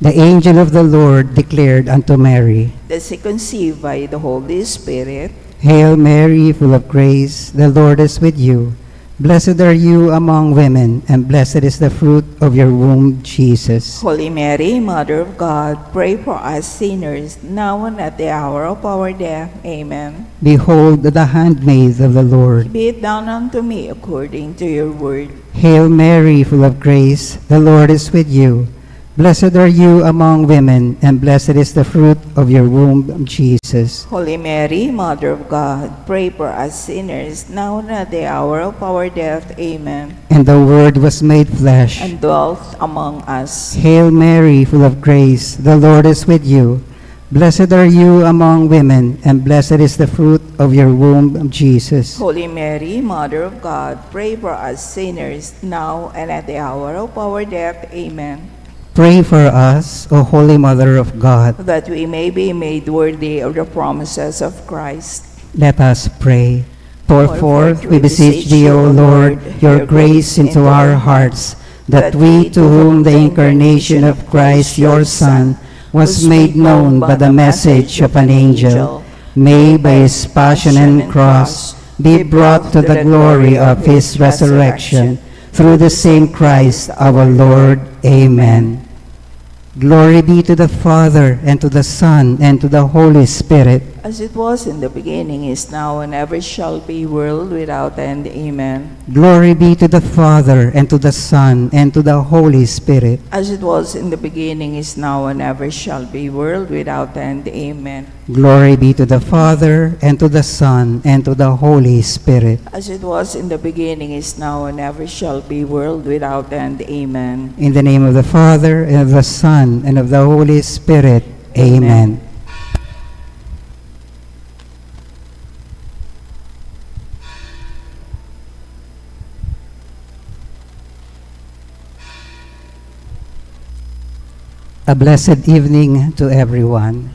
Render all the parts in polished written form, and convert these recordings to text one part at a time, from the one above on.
The angel of the Lord declared unto Mary, that she conceived by the Holy Spirit. Hail Mary, full of grace, the Lord is with you. Blessed are you among women, and blessed is the fruit of your womb, Jesus. Holy Mary, Mother of God, pray for us sinners, now and at the hour of our death. Amen. Behold the handmaid of the Lord. Be it done unto me according to your word. Hail Mary, full of grace, the Lord is with you. Blessed are you among women, and blessed is the fruit of your womb, Jesus. Holy Mary, Mother of God, pray for us sinners, now and at the hour of our death. Amen. And the Word was made flesh. And dwelt among us. Hail Mary, full of grace, the Lord is with you. Blessed are you among women, and blessed is the fruit of your womb, Jesus. Holy Mary, Mother of God, pray for us sinners, now and at the hour of our death. Amen. Pray for us, O Holy Mother of God. That we may be made worthy of the promises of Christ. Let us pray. Pour forth, we beseech thee, O Lord, your grace into our hearts, that we, to whom the incarnation of Christ, your Son, was made known by the message of an angel, may by his passion and cross be brought to the glory of his resurrection, through the same Christ our Lord. Amen. Glory be to the Father, and to the Son, and to the Holy Spirit. As it was in the beginning, is now, and ever shall be, world without end. Amen. Glory be to the Father, and to the Son, and to the Holy Spirit. As it was in the beginning, is now, and ever shall be, world without end. Amen. Glory be to the Father, and to the Son, and to the Holy Spirit. As it was in the beginning, is now, and ever shall be, world without end. Amen. In the name of the Father, and of the Son, and of the Holy Spirit. Amen. A blessed evening to everyone.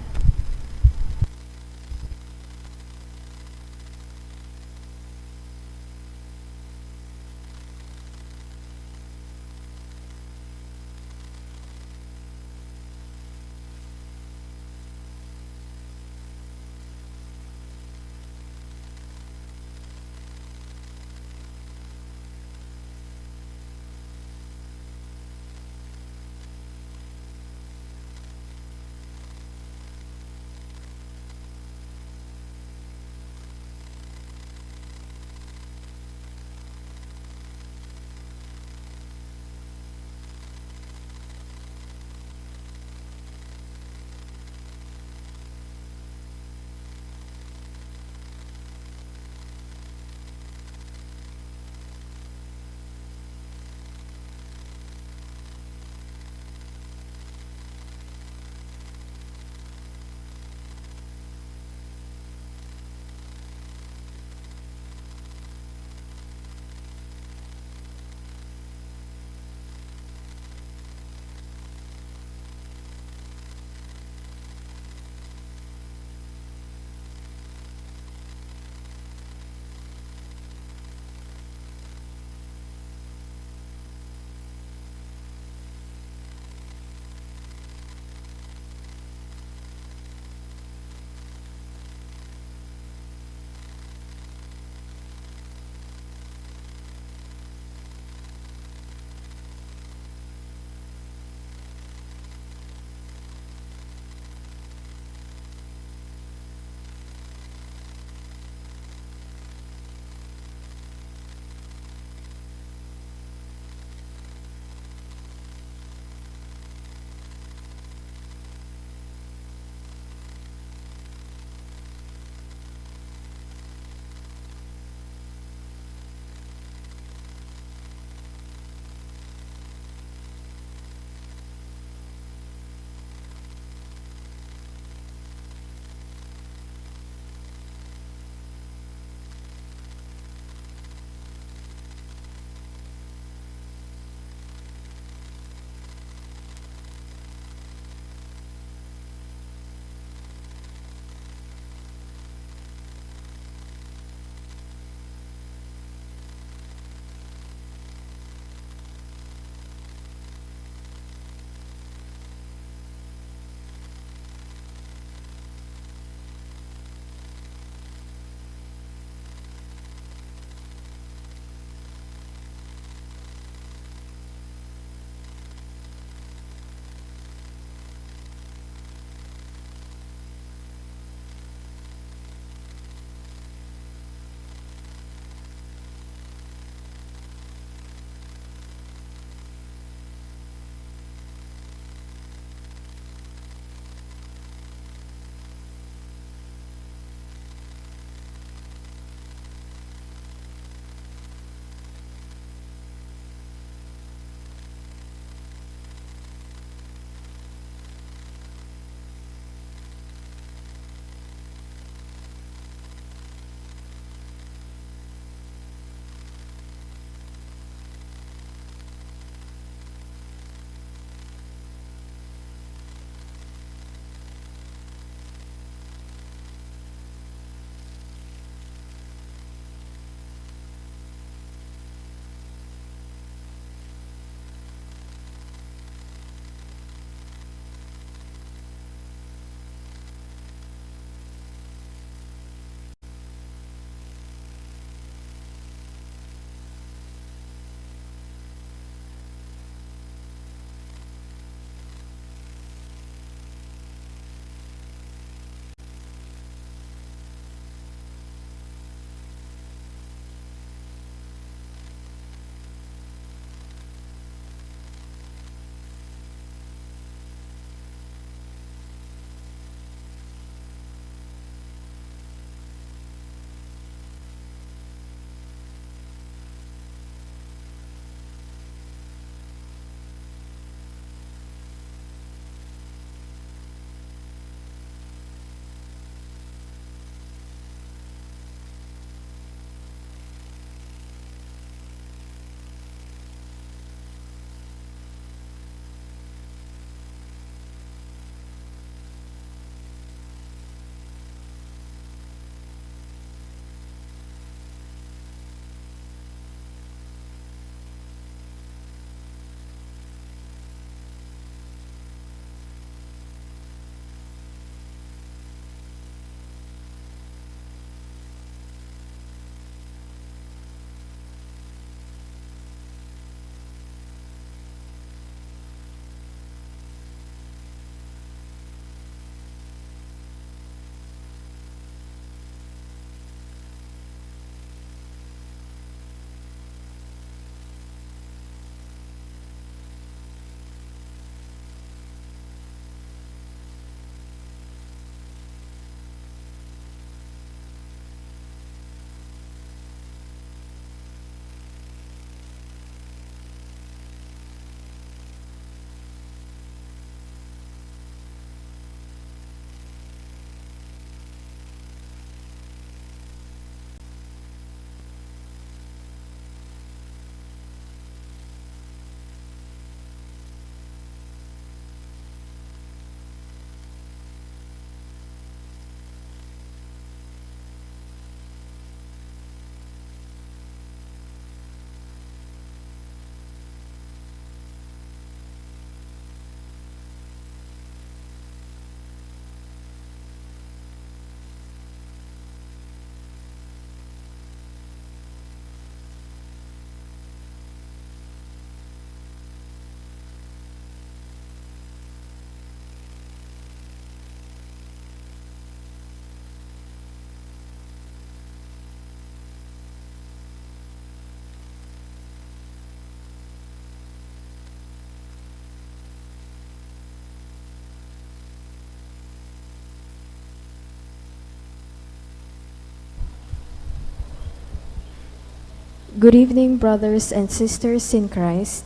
Good evening, brothers and sisters in Christ.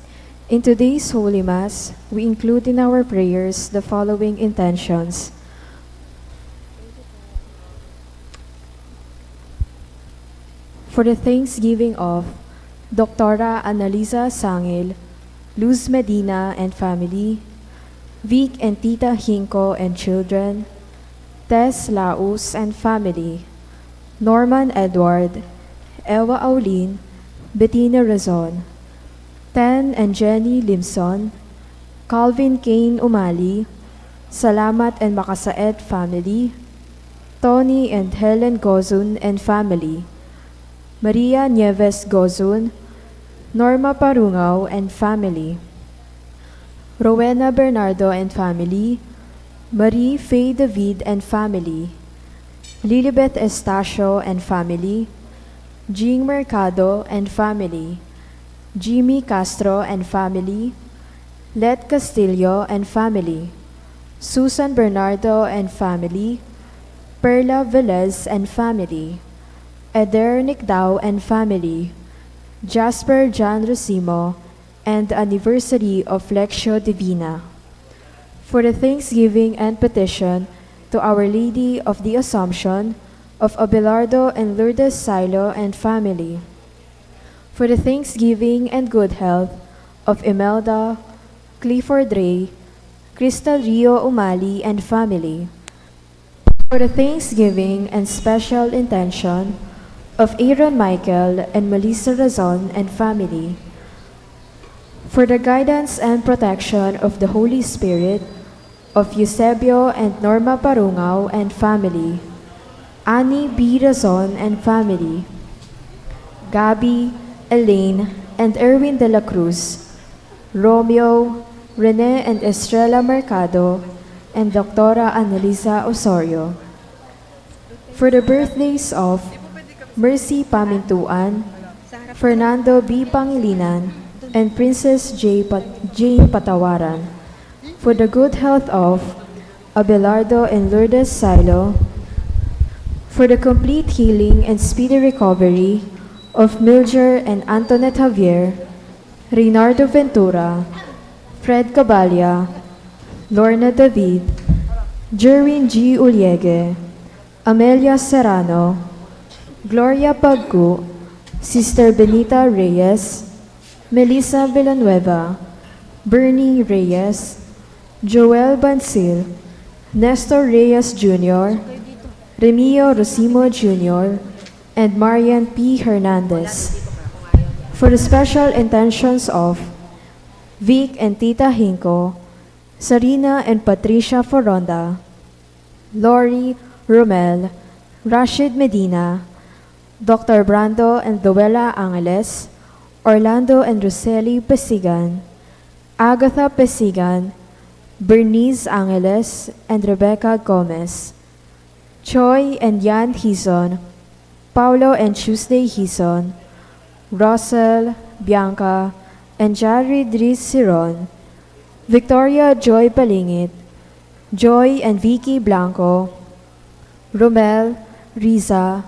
In today's Holy Mass, we include in our prayers the following intentions. For the thanksgiving of Dr. Annalisa Sangil, Luz Medina and family, Vic and Tita Hinko and children, Tess Laus and family, Norman Edward, Ewa Aulin, Bettina Razon, Ten and Jenny Limson, Calvin Kane Umali, Salamat and Makasaed family, Tony and Helen Gozun and family, Maria Nieves Gozun, Norma Parungaw and family, Rowena Bernardo and family, Marie Faye David and family, Lilibeth Estacio and family, Jing Mercado and family, Jimmy Castro and family, Let Castillo and family, Susan Bernardo and family, Perla Velez and family, Eder Nicdao and family, Jasper John Rosimo, and the anniversary of Lectio Divina. For the thanksgiving and petition to Our Lady of the Assumption of Abelardo and Lourdes Silo and family. For the thanksgiving and good health of Imelda, Clifford Ray, Crystal Rio Umali and family. For the thanksgiving and special intention of Aaron Michael and Melissa Razon and family. For the guidance and protection of the Holy Spirit of Eusebio and Norma Parungaw and family, Annie B. Razon and family, Gabby, Elaine, and Erwin de la Cruz, Romeo, Rene and Estrella Mercado, and Dr. Annalisa Osorio. For the birthdays of Mercy Pamintuan, Fernando B. Pangilinan, and Princess Jane Patawaran. For the good health of Abelardo and Lourdes Silo. For the complete healing and speedy recovery of Milger and Antoinette Javier, Reynardo Ventura, Fred Caballa, Lorna David, Jerwin G. Uliege, Amelia Serrano, Gloria Pagcu, Sister Benita Reyes, Melissa Villanueva, Bernie Reyes, Joel Bansil, Nestor Reyes Jr., Remio Rosimo Jr., and Marian P. Hernandez. For the special intentions of Vic and Tita Hinko, Sarina and Patricia Foronda, Lori Romel, Rashid Medina, Dr. Brando and Duela Angeles, Orlando and Roseli Pesigan, Agatha Pesigan, Bernice Angeles, and Rebecca Gomez, Choi and Yan Hison, Paulo and Tuesday Hison, Russell, Bianca, and Jared Dries Siron, Victoria Joy Palingit, Joy and Vicky Blanco, Romel, Riza,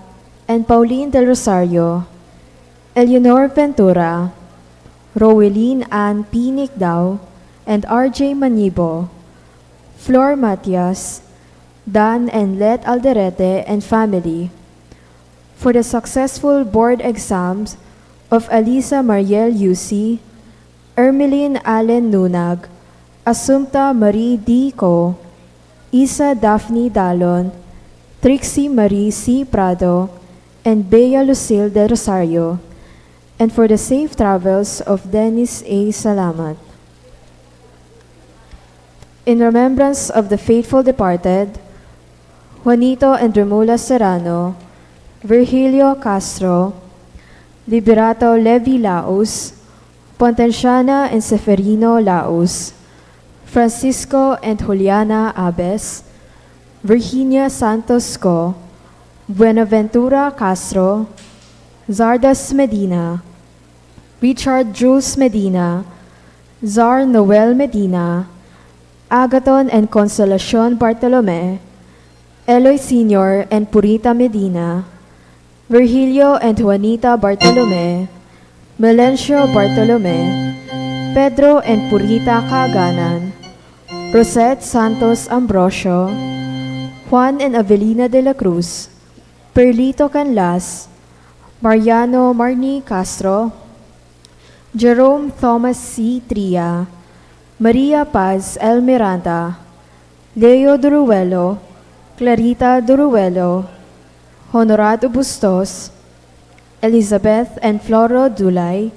and Pauline Del Rosario, Eleanor Ventura, Roweline Ann P. Nicdao, and R.J. Manibo, Flor Matias, Dan and Let Alderete and family. For the successful board exams of Alisa Mariel Yusi, Ermeline Allen Nunag, Assumpta Marie D. Co, Isa Daphne Dalon, Trixie Marie C. Prado, and Bea Lucille de Rosario, and for the safe travels of Dennis A. Salamat. In remembrance of the faithful departed, Juanito and Remula Serrano, Virgilio Castro, Liberato Levi Laos, Pontenciana and Seferino Laos, Francisco and Juliana Abes, Virginia Santos Co, Buenaventura Castro, Zardas Medina, Richard Jules Medina, Zar Noel Medina, Agaton and Consolacion Bartolome, Eloy Sr. and Purita Medina, Virgilio and Juanita Bartolome, Melencio Bartolome, Pedro and Purita Kaaganan, Rosette Santos Ambrosio, Juan and Avelina de la Cruz, Perlito Canlas, Mariano Marni Castro, Jerome Thomas C. Tria, Maria Paz L. Miranda, Leo Duruelo, Clarita Duruelo, Honorado Bustos, Elizabeth and Floro Dulay,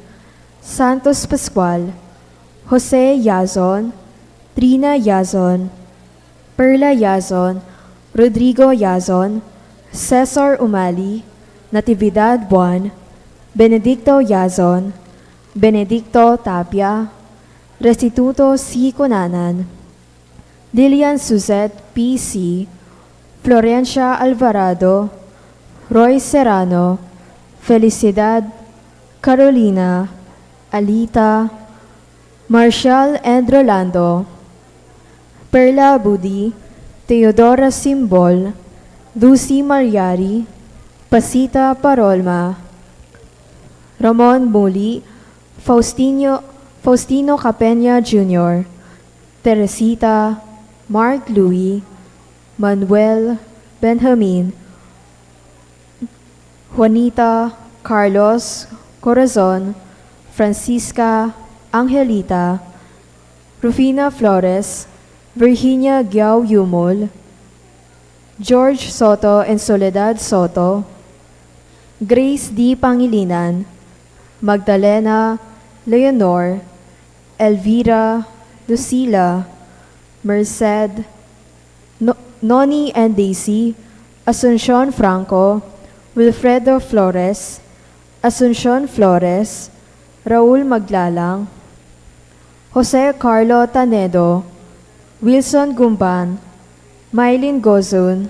Santos Pascual, Jose Yazon, Trina Yazon, Perla Yazon, Rodrigo Yazon, Cesar Umali, Natividad Buwan, Benedicto Yazon, Benedicto Tapia, Restituto C. Conanan, Lilian Suzette P.C., Florencia Alvarado, Roy Serrano, Felicidad, Carolina, Alita, Marshall and Rolando, Perla Budi, Teodora Simbol, Lucy Mariari, Pasita Parolma, Ramon Muli, Faustino Capenya Jr., Teresita, Mark Louis, Manuel, Benjamin, Juanita, Carlos, Corazon, Francisca, Angelita, Rufina Flores, Virginia Giao Yumol, George Soto and Soledad Soto, Grace D. Pangilinan, Magdalena Leonor, Elvira, Lucila, Merced, Noni and Daisy, Asuncion Franco, Wilfredo Flores, Asuncion Flores, Raul Maglalang, Jose Carlo Tanedo, Wilson Gumban, Mylene Gozun,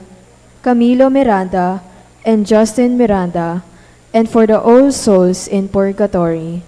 Camilo Miranda, and Justin Miranda, and for the all souls in purgatory.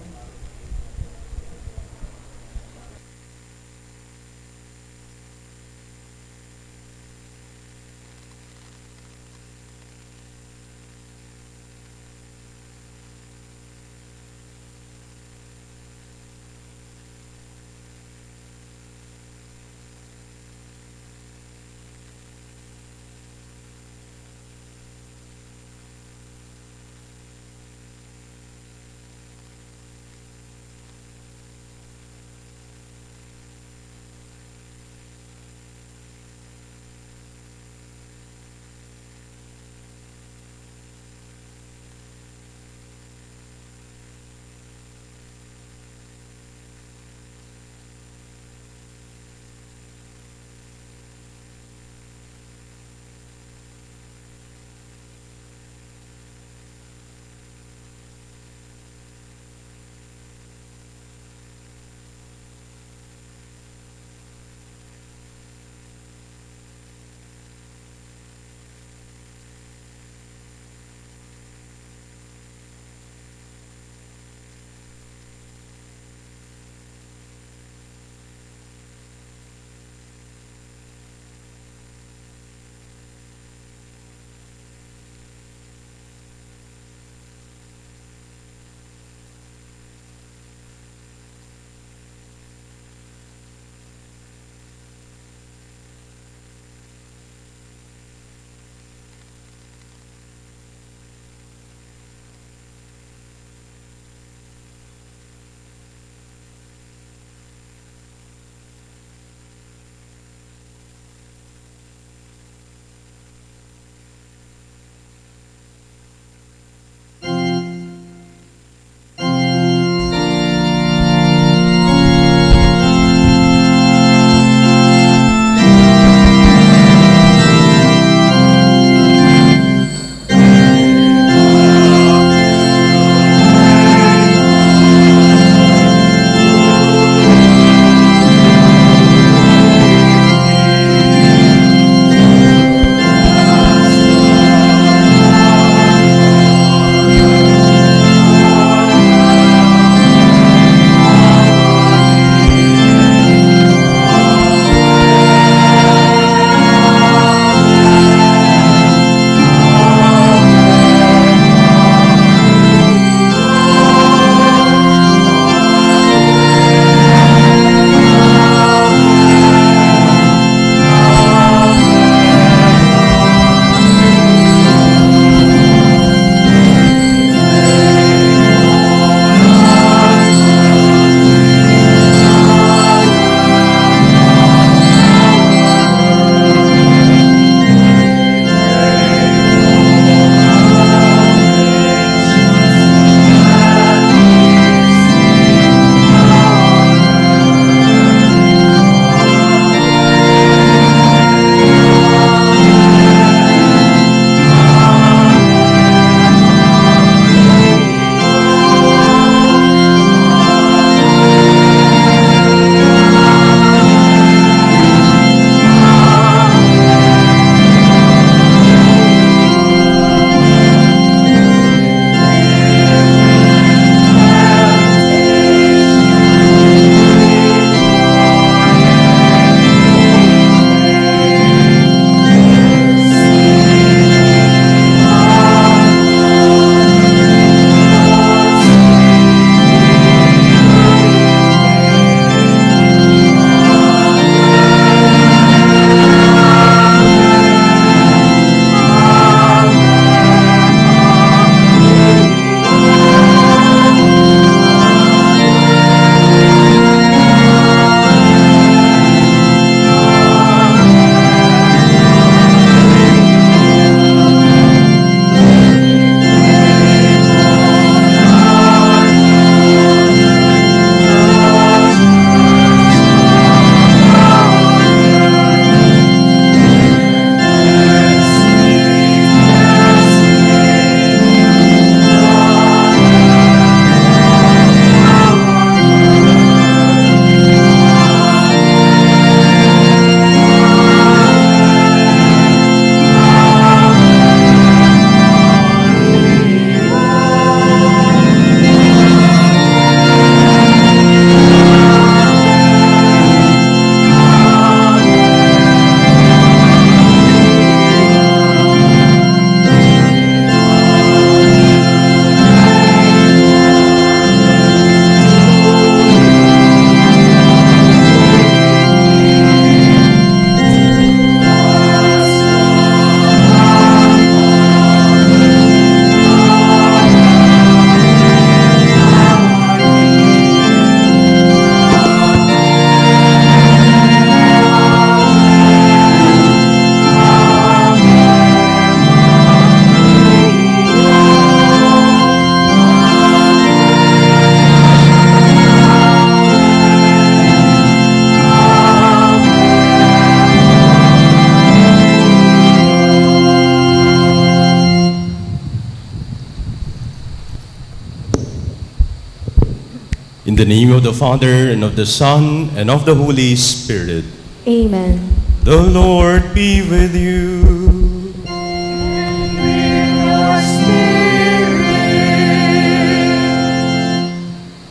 In the name of the Father, and of the Son, and of the Holy Spirit. Amen. The Lord be with you.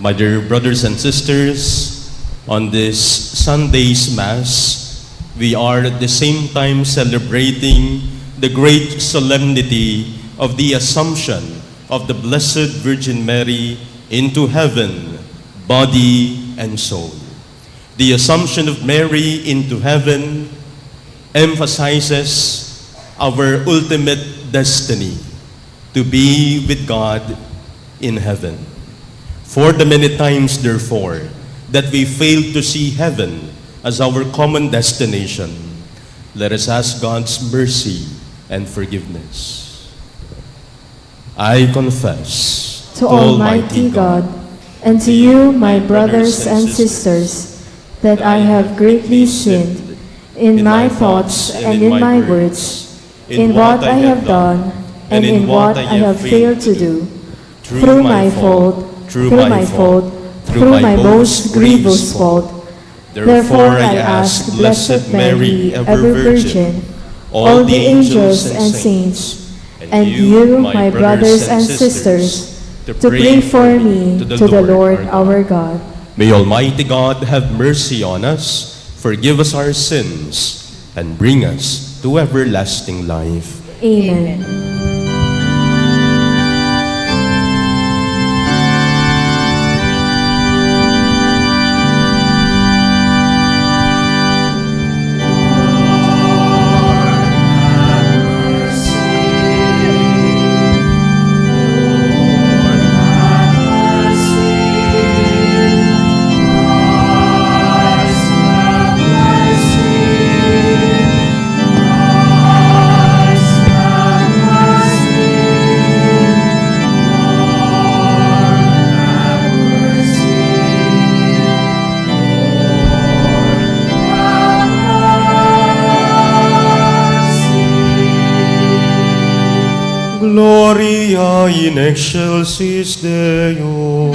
My dear brothers and sisters, on this Sunday's Mass, we are at the same time celebrating the great solemnity of the Assumption of the Blessed Virgin Mary into heaven, body and soul. The Assumption of Mary into heaven emphasizes our ultimate destiny to be with God in heaven. For the many times, therefore, that we fail to see heaven as our common destination, let us ask God's mercy and forgiveness. I confess To Almighty God, and to you, my brothers and sisters, that I have greatly sinned in my thoughts and in my words, in what I have done and in what I have failed to do, through my fault, through my most grievous fault. Therefore I ask Blessed Mary, ever Virgin, all the angels and saints, and you, my brothers and sisters, to pray for me to the Lord our God. May Almighty God have mercy on us, forgive us our sins, and bring us to everlasting life. Amen. Gloria in excelsis Deo.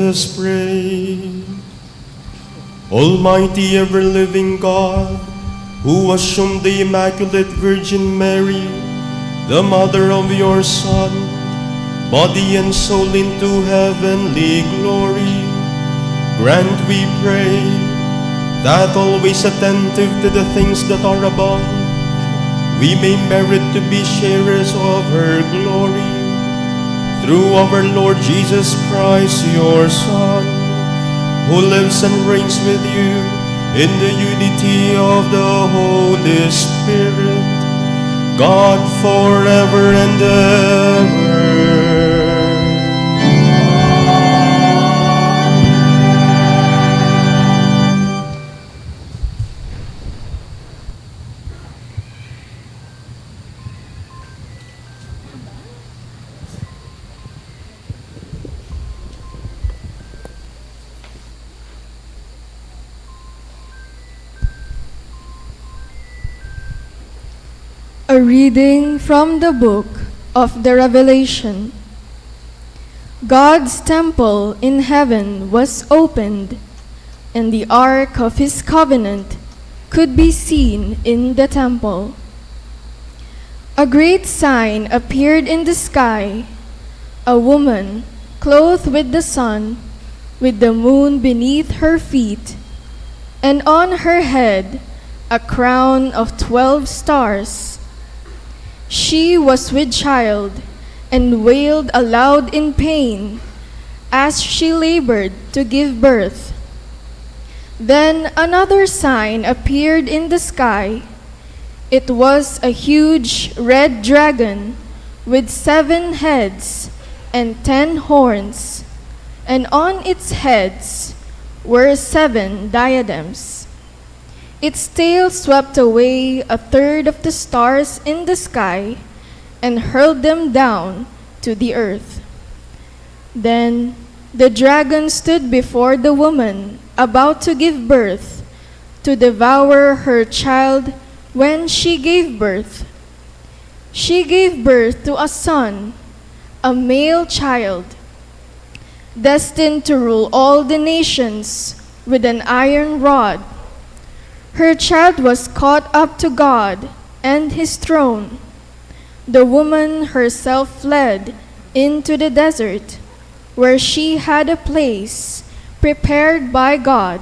us pray. Almighty ever-living God, who assumed the Immaculate Virgin Mary, the mother of your Son, body and soul into heavenly glory, grant, we pray, that always attentive to the things that are above, we may merit to be sharers of her glory. Through our Lord Jesus Christ, your Son, who lives and reigns with you in the unity of the Holy Spirit, God forever and ever. A reading from the book of the Revelation. God's temple in heaven was opened, and the ark of his covenant could be seen in the temple. A great sign appeared in the sky, a woman clothed with the sun, with the moon beneath her feet, and on her head a crown of 12 stars. She was with child and wailed aloud in pain as she labored to give birth. Then another sign appeared in the sky. It was a huge red dragon with 7 heads and 10 horns, and on its heads were 7 diadems. Its tail swept away a third of the stars in the sky and hurled them down to the earth. Then the dragon stood before the woman about to give birth, to devour her child when she gave birth. She gave birth to a son, a male child, destined to rule all the nations with an iron rod. Her child was caught up to God and his throne. The woman herself fled into the desert, where she had a place prepared by God.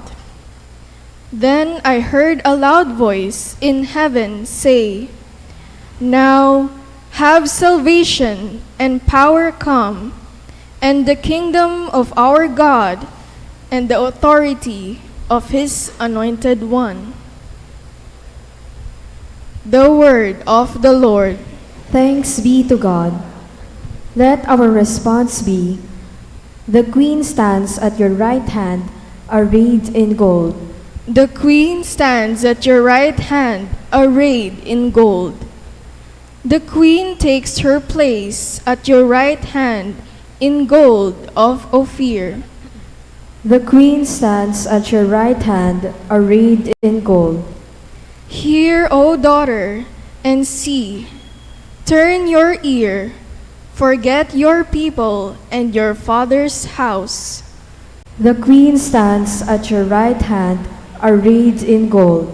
Then I heard a loud voice in heaven say, "Now have salvation and power come, and the kingdom of our God, and the authority of his anointed one." The word of the Lord. Thanks be to God. Let our response be, "The Queen stands at your right hand, arrayed in gold." The Queen stands at your right hand, arrayed in gold. The Queen takes her place at your right hand in gold of Ophir. The Queen stands at your right hand, arrayed in gold. Hear, O daughter, and see. Turn your ear. Forget your people and your father's house. The Queen stands at your right hand, arrayed in gold.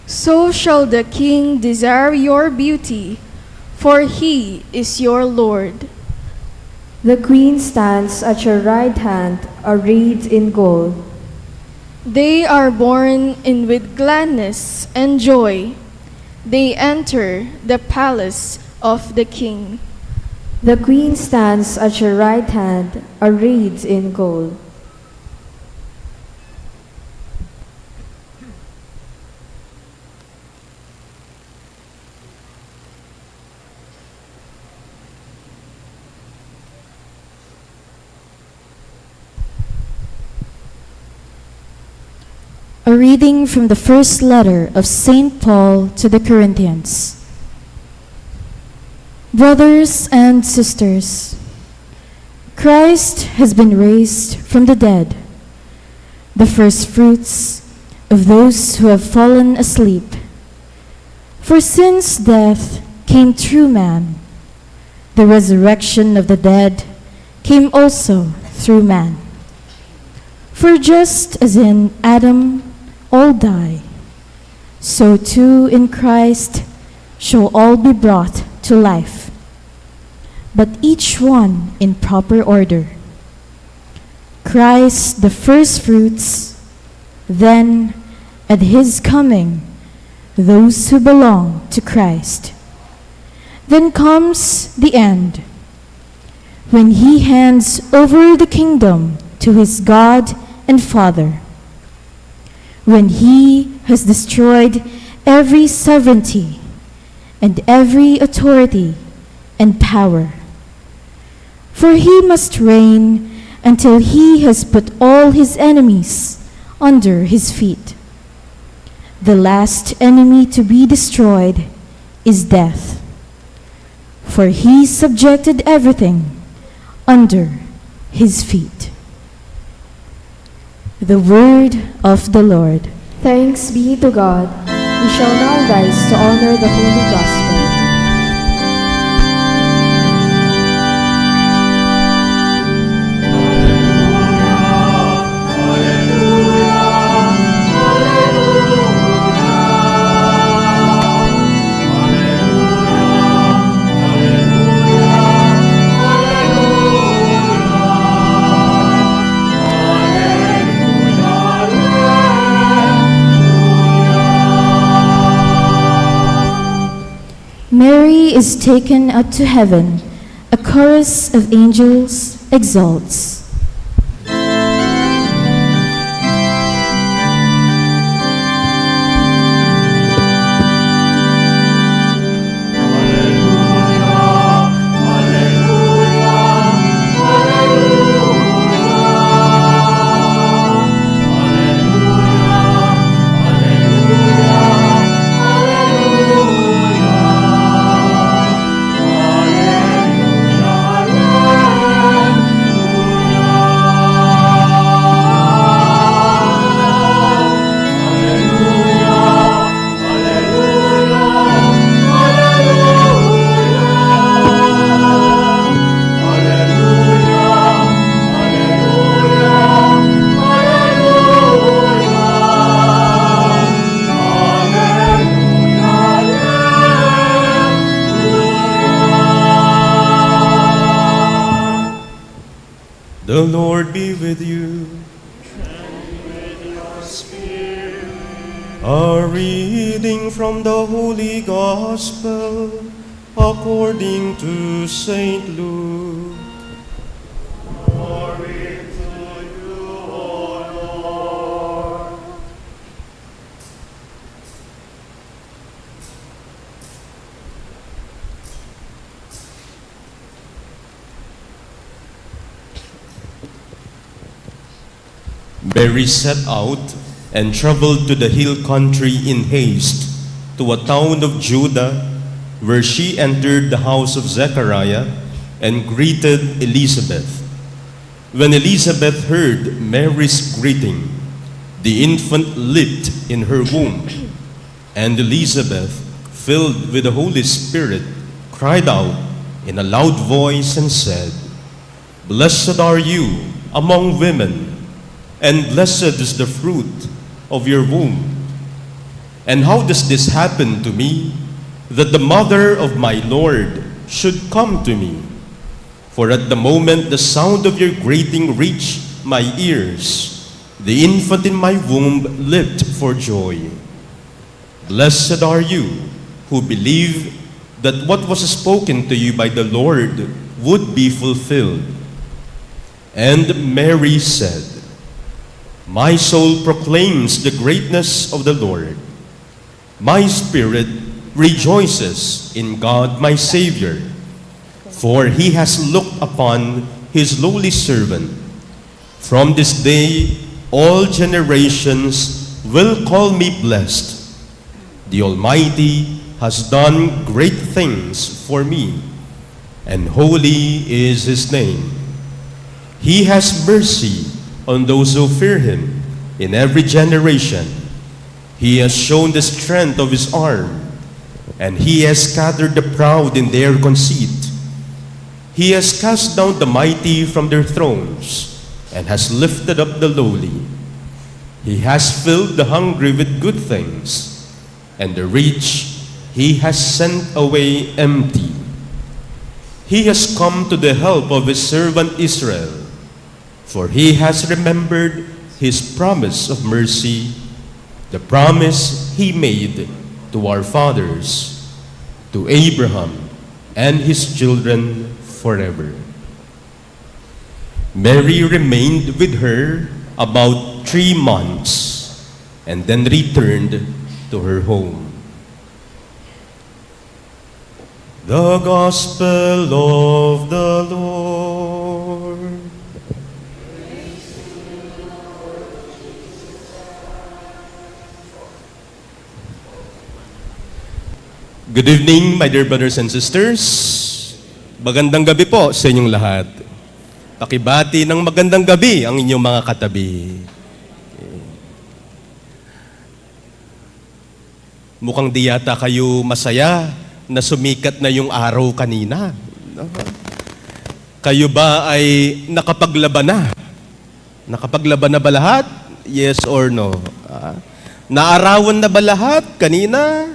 So shall the King desire your beauty, for he is your Lord. The Queen stands at your right hand, arrayed in gold. They are born in with gladness and joy. They enter the palace of the King. The Queen stands at your right hand, arrayed in gold. A reading from the first letter of St. Paul to the Corinthians. Brothers and sisters, Christ has been raised from the dead, the first fruits of those who have fallen asleep. For since death came through man, the resurrection of the dead came also through man. For just as in Adam all die, so too in Christ shall all be brought to life, but each one in proper order. Christ the firstfruits, then at his coming those who belong to Christ. Then comes the end, when he hands over the kingdom to his God and Father, when he has destroyed every sovereignty and every authority and power. For he must reign until he has put all his enemies under his feet. The last enemy to be destroyed is death, for he subjected everything under his feet. The word of the Lord. Thanks be to God. We shall now rise to honor the Holy Gospel. Mary is taken up to heaven. A chorus of angels exalts. The Lord be with you. A reading from the Holy Gospel according to St. Luke. Glory to you, O Lord. Mary set out and traveled to the hill country in haste to a town of Judah, where she entered the house of Zechariah and greeted Elizabeth. When Elizabeth heard Mary's greeting, the infant leaped in her womb, and Elizabeth, filled with the Holy Spirit, cried out in a loud voice and said, "Blessed are you among women, and blessed is the fruit of your womb. And how does this happen to me, that the mother of my Lord should come to me? For at the moment the sound of your greeting reached my ears, the infant in my womb leaped for joy. Blessed are you who believe that what was spoken to you by the Lord would be fulfilled." And Mary said, "My soul proclaims the greatness of the Lord. My spirit rejoices in God my Savior, for he has looked upon his lowly servant. From this day all generations will call me blessed. The Almighty has done great things for me, and holy is his name. He has mercy on those who fear him in every generation. He has shown the strength of his arm, and he has scattered the proud in their conceit. He has cast down the mighty from their thrones and has lifted up the lowly. He has filled the hungry with good things, and the rich he has sent away empty. He has come to the help of his servant Israel, for he has remembered his promise of mercy, the promise he made to our fathers, to Abraham and his children forever. Mary remained with her about 3 months and then returned to her home. The Gospel of the Lord. Good evening, my dear brothers and sisters. Magandang gabi po sa inyong lahat. Pakibati ng magandang gabi ang inyong mga katabi. Mukhang di yata kayo masaya na sumikat na yung araw kanina. Kayo ba ay nakapaglaban na? Nakapaglaban na ba lahat? Yes or no? Naarawan na ba lahat kanina?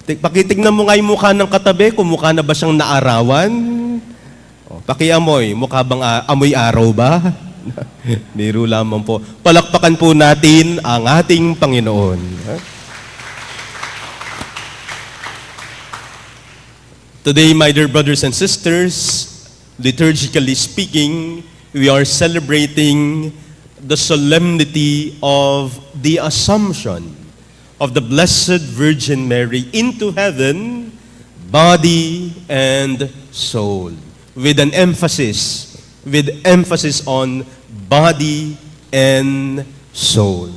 Pakitignan mo nga yung mukha ng katabi, kung mukha na ba siyang naarawan? Pakiamoy, mukha bang amoy araw ba? Biro lamang po. Palakpakan po natin ang ating Panginoon. Today, my dear brothers and sisters, liturgically speaking, we are celebrating the solemnity of the Assumption of the Blessed Virgin Mary into heaven, body and soul, with an emphasis on body and soul.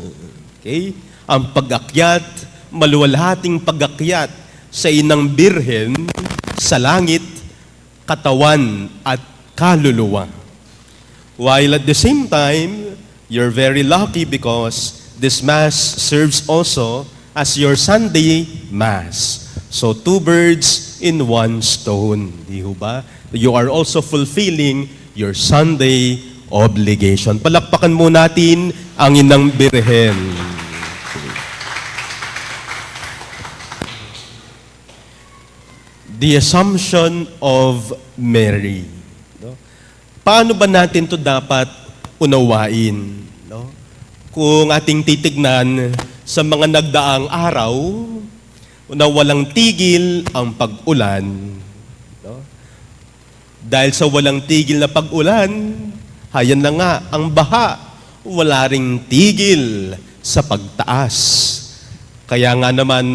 Okay? Ang pag-akyat, maluwalhating pag-akyat sa inang birhen sa langit, katawan at kaluluwa. While at the same time, you're very lucky because this Mass serves also as your Sunday Mass. So 2 birds in 1 stone. Di ba? You are also fulfilling your Sunday obligation. Palakpakan mo natin ang inang birhen. The Assumption of Mary. Paano ba natin to dapat unawain? Kung ating titignan sa mga nagdaang araw na walang tigil ang pag-ulan. Dahil sa walang tigil na pag-ulan, hayan na nga ang baha, wala ring tigil sa pagtaas. Kaya nga naman,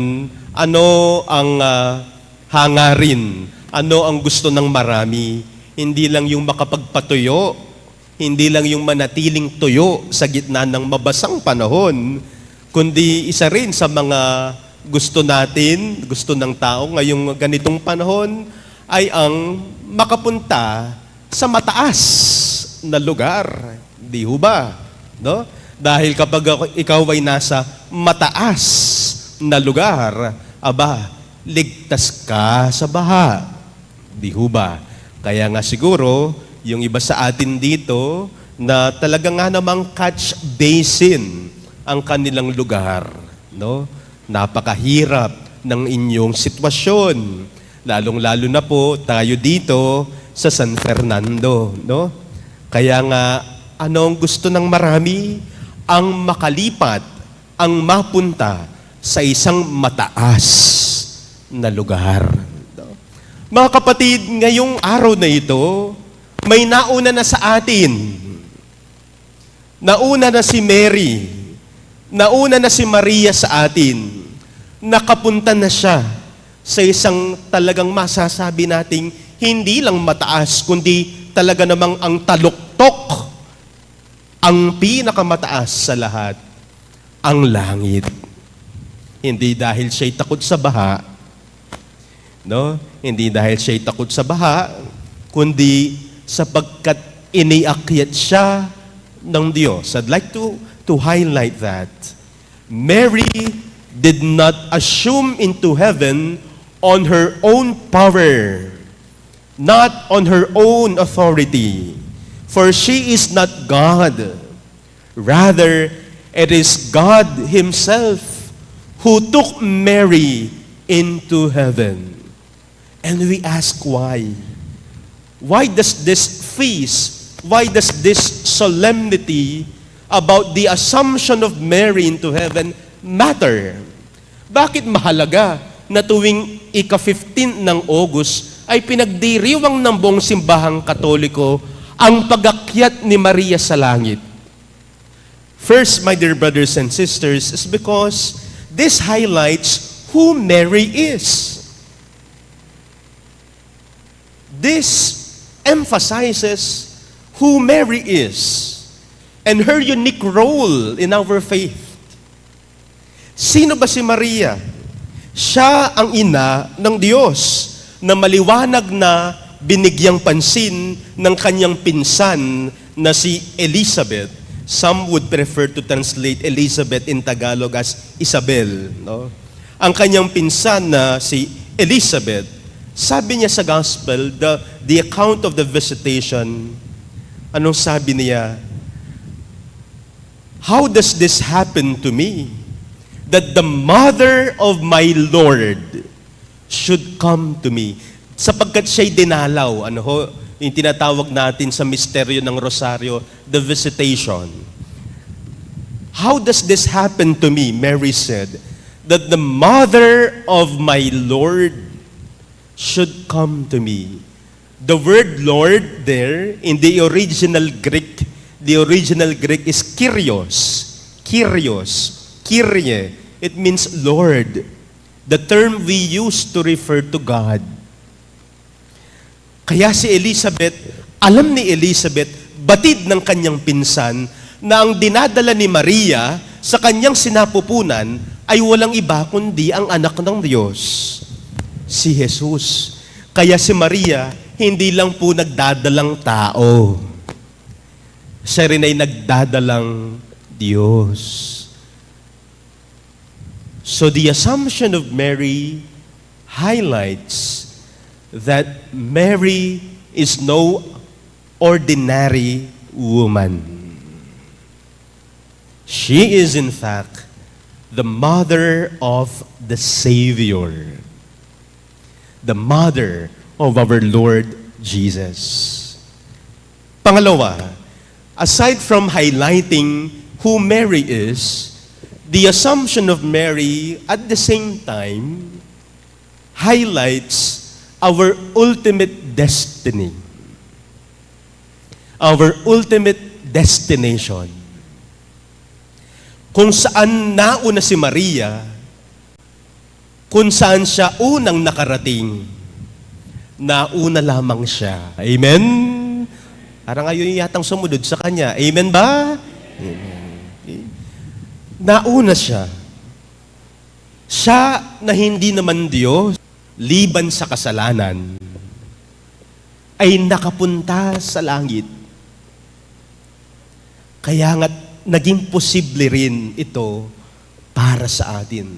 ano ang hangarin, ano ang gusto ng marami? Hindi lang yung makapagpatuyo, hindi lang yung manatiling tuyo sa gitna ng mabasang panahon, kundi isa rin sa mga gusto natin, gusto ng tao ngayong ganitong panahon, ay ang makapunta sa mataas na lugar. Di ho ba? No? Dahil kapag ikaw ay nasa mataas na lugar, aba, ligtas ka sa baha. Di ho ba? Kaya nga siguro, yung iba sa atin dito, na talaga nga namang catch basin ang kanilang lugar. No? Napakahirap ng inyong sitwasyon. Lalong-lalo na po tayo dito sa San Fernando. No? Kaya nga, anong gusto ng marami? Ang makalipat, ang mapunta sa isang mataas na lugar. Mga kapatid, ngayong araw na ito, may nauna na sa atin. Nauna na si Mary. Nauna na si Maria sa atin. Nakapunta na siya sa isang talagang masasabi nating hindi lang mataas, kundi talaga namang ang taluktok, ang pinakamataas sa lahat, ang langit. Hindi dahil siya'y takot sa baha, no? Hindi dahil siya'y takot sa baha, kundi sapagkat iniakyat siya ng Diyos. I'd like to highlight that. Mary did not assume into heaven on her own power, not on her own authority. For she is not God. Rather, it is God Himself who took Mary into heaven. And we ask why? Why does this feast, why does this solemnity about the assumption of Mary into heaven matter? Bakit mahalaga na tuwing ika-15 ng August ay pinagdiriwang ng buong simbahang Katoliko ang pag-akyat ni Maria sa langit? First, my dear brothers and sisters, is because this highlights who Mary is. This emphasizes who Mary is and her unique role in our faith. Sino ba si Maria? Siya ang ina ng Diyos na maliwanag na binigyang pansin ng kanyang pinsan na si Elizabeth. Some would prefer to translate Elizabeth in Tagalog as Isabel. No? Ang kanyang pinsan na si Elizabeth, sabi niya sa gospel, the account of the visitation, anong sabi niya? How does this happen to me? That the mother of my Lord should come to me. Sapagkat siya'y dinalaw, yung tinatawag natin sa misteryo ng Rosaryo, the visitation. How does this happen to me? Mary said, that the mother of my Lord should come to me. The word Lord there, in the original Greek is Kyrios. Kyrios. Kyrie. It means Lord. The term we use to refer to God. Kaya si Elizabeth, alam ni Elizabeth, batid ng kanyang pinsan, na ang dinadala ni Maria sa kanyang sinapupunan ay walang iba kundi ang anak ng Diyos, si Jesus. Kaya si Maria, hindi lang po nagdadalang tao. Siya rin ay nagdadalang Diyos. So the assumption of Mary highlights that Mary is no ordinary woman. She is in fact the mother of the Savior, the mother of our Lord Jesus. Pangalawa, aside from highlighting who Mary is, the assumption of Mary at the same time highlights our ultimate destiny, our ultimate destination. Kung saan nauna si Maria, kung saan siya unang nakarating, nauna lamang siya. Amen? Parang ngayon yatang sumunod sa kanya. Amen ba? Amen. Nauna siya. Siya na hindi naman Diyos, liban sa kasalanan, ay nakapunta sa langit. Kaya nga, naging posible rin ito para sa atin.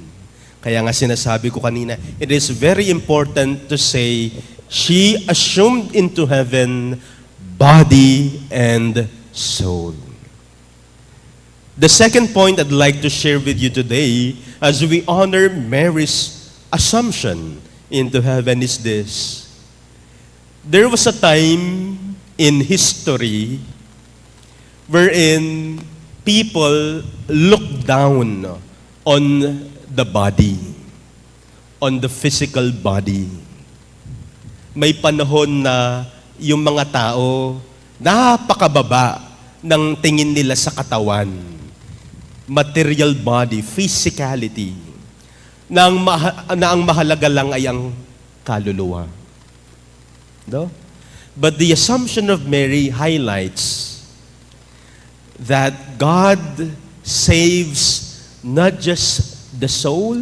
Kaya nga sinasabi ko kanina, it is very important to say, she assumed into heaven body and soul. The second point I'd like to share with you today, as we honor Mary's assumption into heaven, is this. There was a time in history wherein people looked down on the body, on the physical body. May panahon na yung mga tao napakababa ng tingin nila sa katawan, material body, physicality, na ang mahalaga lang ay ang kaluluwa. No? But the assumption of Mary highlights that God saves not just the soul,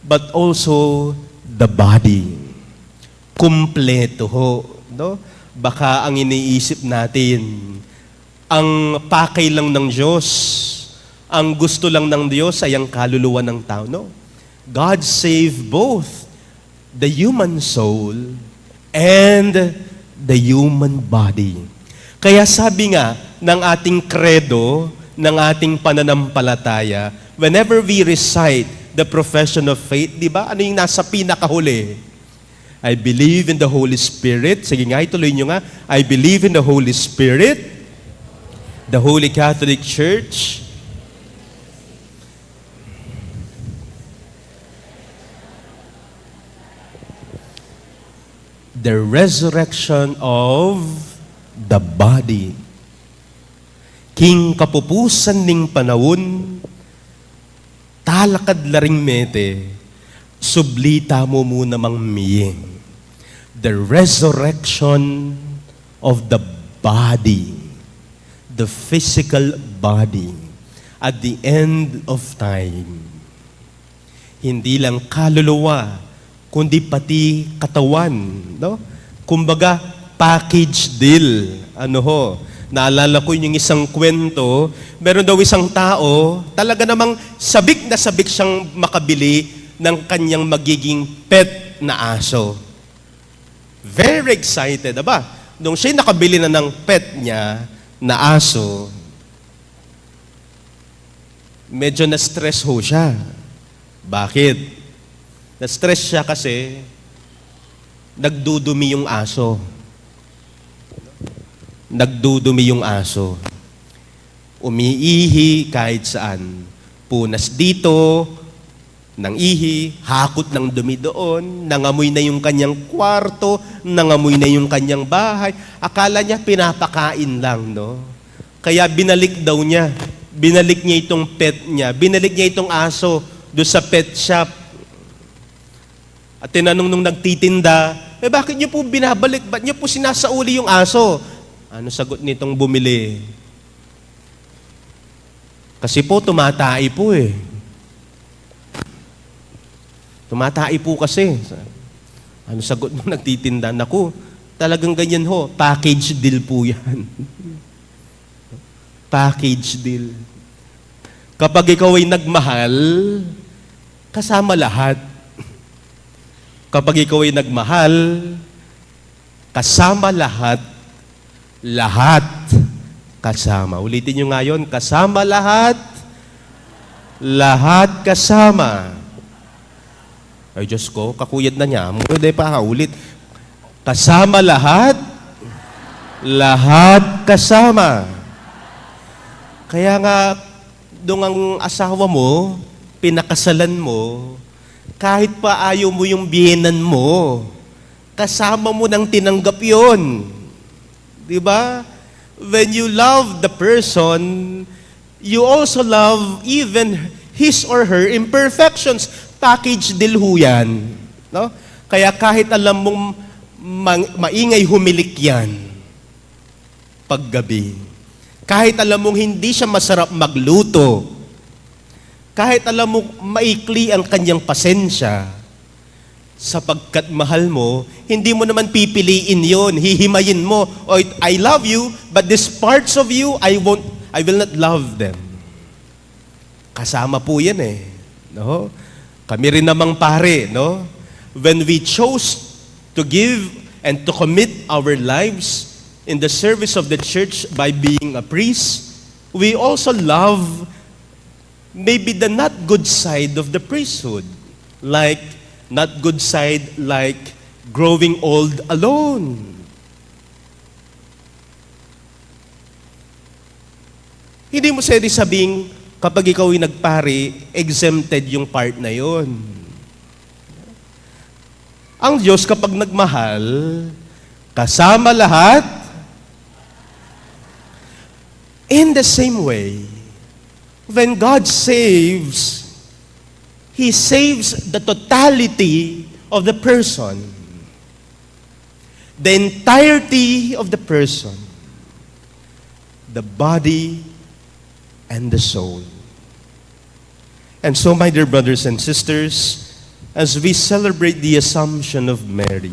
but also the body. Kumpleto ho. No? Baka ang iniisip natin, ang pakay lang ng Diyos, ang gusto lang ng Diyos ay ang kaluluwa ng tao. No? God saved both the human soul and the human body. Kaya sabi nga ng ating credo, ng ating pananampalataya, whenever we recite the profession of faith, di ba? Ano yung nasa pinakahuli? I believe in the Holy Spirit. Sige nga, ituloy nyo nga. I believe in the Holy Spirit, the Holy Catholic Church, the resurrection of the body. King kapupusan ning panahon, talakad laring mete, sublita mo muna mang miyeng. The resurrection of the body, the physical body, at the end of time. Hindi lang kaluluwa, kundi pati katawan, no? Kumbaga, package deal. Ano ho? Naalala ko yung isang kwento, meron daw isang tao, talaga namang sabik na sabik siyang makabili ng kanyang magiging pet na aso. Very excited, aba? Nung siya nakabili na ng pet niya na aso, medyo na-stress ho siya. Bakit? Na-stress siya kasi nagdudumi yung aso. Nagdudumi yung aso. Umiihi kahit saan. Punas dito, ng ihi, hakot ng dumi doon, nangamoy na yung kanyang kwarto, nangamoy na yung kanyang bahay. Akala niya pinapakain lang, no? Kaya binalik daw niya. Binalik niya itong pet niya. Binalik niya itong aso doon sa pet shop. At tinanong nung nagtitinda, bakit niyo po binabalik? Ba't niyo po sinasauli yung aso? Ano sagot nitong bumili? Kasi po, tumatai po eh. Tumatai po kasi. Ano sagot nung nagtitinda? Naku, talagang ganyan ho. Package deal po yan. Package deal. Kapag ikaw ay nagmahal, kasama lahat. Kapag ikaw ay nagmahal, kasama lahat, lahat kasama. Ulitin nyo nga yun, kasama lahat, lahat kasama. Ay Diyos ko, kakuyad na niya. Pwede pa ulit. Kasama lahat, lahat kasama. Kaya nga, doon ang asawa mo, pinakasalan mo, kahit pa ayaw mo yung biyenan mo, kasama mo nang tinanggap yun. Di ba? When you love the person, you also love even his or her imperfections. Package deal ho yan. No? Kaya kahit alam mong maingay humilik yan, paggabi, kahit alam mong hindi siya masarap magluto, kahit alam mo maikli ang kanyang pasensya, sapagkat mahal mo, hindi mo naman pipiliin yon, hihimayin mo, I love you, but these parts of you, I will not love them. Kasama po yan eh. No? Kami rin namang pare, no? When we chose to give and to commit our lives in the service of the church by being a priest, we also love maybe the not good side of the priesthood, like not good side like growing old alone. Hindi mo pwede sabing kapag ikaw ay nagpari, exempted yung part na yon. Ang Diyos kapag nagmahal, kasama lahat, in the same way, when God saves, He saves the totality of the person. The entirety of the person. The body and the soul. And so, my dear brothers and sisters, as we celebrate the Assumption of Mary,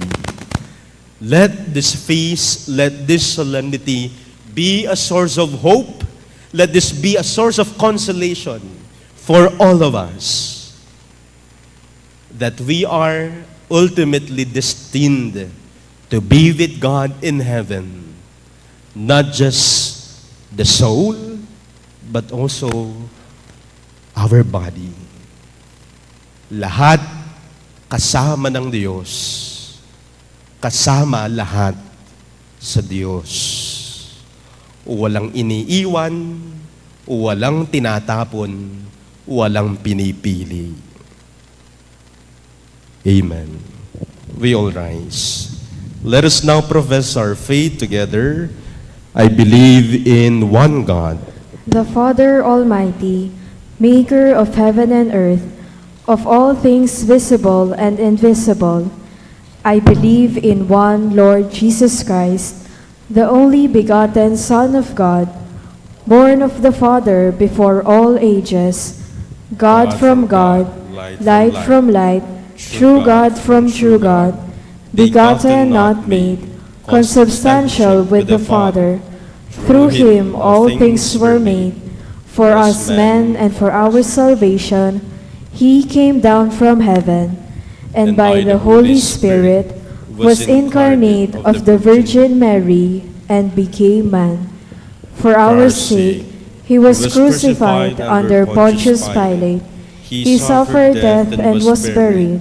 let this feast, let this solemnity be a source of hope. Let this be a source of consolation for all of us, that we are ultimately destined to be with God in heaven not just the soul, but also our body. Lahat kasama ng Diyos, kasama lahat sa Diyos. Walang iniiwan, walang tinatapon, walang pinipili. Amen. We all rise. Let us now profess our faith together. I believe in one God, the Father Almighty, maker of heaven and earth, of all things visible and invisible. I believe in one Lord Jesus Christ, the only begotten Son of God, born of the Father before all ages, God from God, light from light, true God from true God, begotten, not made, consubstantial with the Father. Through him all things were made. For us men and for our salvation, he came down from heaven, and by the Holy Spirit was incarnate of the Virgin Mary and became man. For our sake, he was crucified under Pontius Pilate. He suffered death and was buried,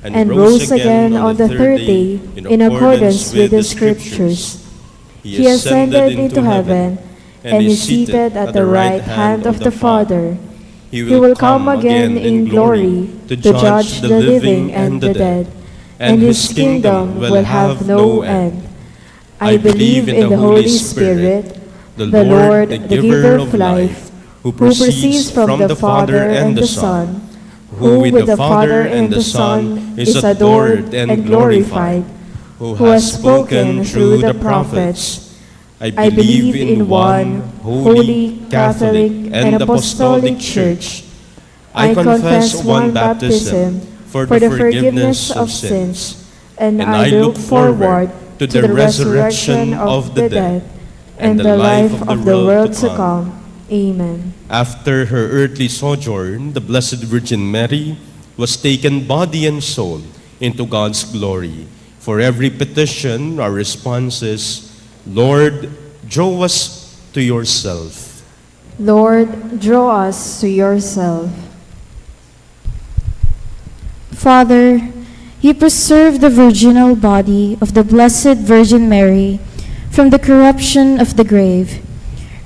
and rose again on the third day in accordance with the Scriptures. He ascended into heaven and is seated at the right hand of the Father. He will come again in glory to judge the living and the dead, and his kingdom will have no end. I believe in the Holy Spirit, the Lord, the giver of life, who proceeds from the Father and the Son, who with the Father and the Son is adored and glorified, who has spoken through the prophets. I believe in one holy, Catholic, and Apostolic Church. I confess one baptism for the forgiveness of sins, and I look forward to the resurrection of the dead and the life of the world to come. Amen. After her earthly sojourn, the Blessed Virgin Mary was taken body and soul into God's glory. For every petition, our response is, Lord, draw us to yourself. Lord, draw us to yourself. Father, you preserve the virginal body of the Blessed Virgin Mary from the corruption of the grave.